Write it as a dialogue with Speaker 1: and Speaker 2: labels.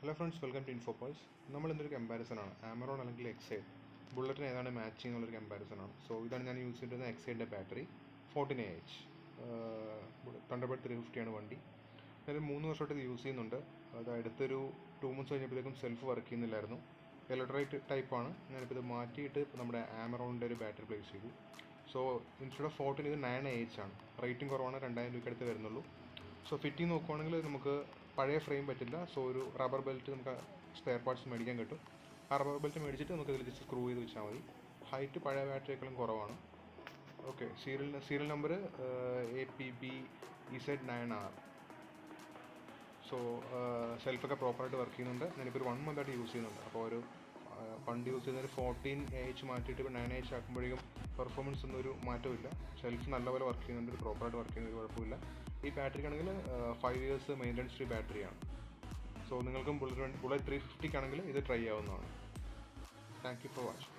Speaker 1: Hello friends, welcome to InfoPulse. നമ്മൾ എന്തൊരു comparison ആണ് Amaron അല്ലെങ്കിൽ Exide ബുള്ളറ്റിന് ഏതാണ് മാച്ചിങ് എന്നുള്ളൊരു കമ്പാരിസൺ ആണ്. സോ ഇതാണ് ഞാൻ യൂസ് ചെയ്തിരുന്ന Exideൻ്റെ ബാറ്ററി 14Ah തണ്ടർബേർഡ് 350 ആണ് വണ്ടി. ഞാൻ 3 വർഷമായിട്ട് ഇത് യൂസ് ചെയ്യുന്നുണ്ട്. അത് അടുത്തൊരു 2 months കഴിഞ്ഞപ്പോഴേക്കും സെൽഫ് വർക്ക് ചെയ്യുന്നില്ലായിരുന്നു. ഇലക്ട്രോലൈറ്റ് ടൈപ്പാണ്. ഞാനിപ്പോൾ ഇത് മാറ്റിയിട്ട് ഇപ്പോൾ നമ്മുടെ Amaronൻ്റെ ഒരു ബാറ്ററി പ്ലേസ് ചെയ്തു. സോ ഇൻസ്റ്റെഡ് ഓഫ് 14 ഇത് 9Ah ആണ്. റേറ്റിംഗ് കുറവാണ്, 2000 രൂപയ്ക്ക് അടുത്ത് വരുന്നുള്ളൂ. സോ ഫിറ്റിംഗ് നോക്കുവാണെങ്കിൽ നമുക്ക് പഴയ ഫ്രെയിം പറ്റില്ല. സോ ഒരു റബ്ബർ ബെൽറ്റ് നമുക്ക് സ്പെയർ പാർട്സ് മേടിക്കാൻ കിട്ടും. ആ റബ്ബർ ബെൽറ്റ് മേടിച്ചിട്ട് നമുക്ക് ഇതിൽ ജസ്റ്റ് സ്ക്രൂ ചെയ്ത് വെച്ചാൽ മതി. ഹൈറ്റ് പഴയ ബാറ്ററിയേക്കാളും കുറവാണ്. Okay, serial number APB EZ9R. So സെൽഫൊക്കെ പ്രോപ്പറായിട്ട് വർക്ക് ചെയ്യുന്നുണ്ട്. ഞാനിപ്പോൾ ഒരു 1 month ആയിട്ട് യൂസ് ചെയ്യുന്നുണ്ട്. അപ്പോൾ ഒരു പണ്ട് യൂസ് ചെയ്യുന്ന ഒരു 14Ah മാറ്റിയിട്ട് ഇപ്പോൾ 9Ah ആക്കുമ്പോഴേക്കും പെർഫോമൻസ് ഒന്നും ഒരു മാറ്റമില്ല. ഷെൽഫ് നല്ലപോലെ വർക്ക് ചെയ്യുന്നുണ്ട്, പ്രോപ്പറായിട്ട് വർക്ക് ചെയ്യുന്ന ഒരു കുഴപ്പമില്ല. ഈ ബാറ്ററിക്കാണെങ്കിൽ 5 years മെയിൻ്റനൻസ് ഫ്രീ ബാറ്ററിയാണ്. സോ നിങ്ങൾക്കും ബുള്ളറ്റ് 350 ആണെങ്കിൽ ഇത് ട്രൈ ചെയ്യാവുന്നതാണ്. Thank you for watching.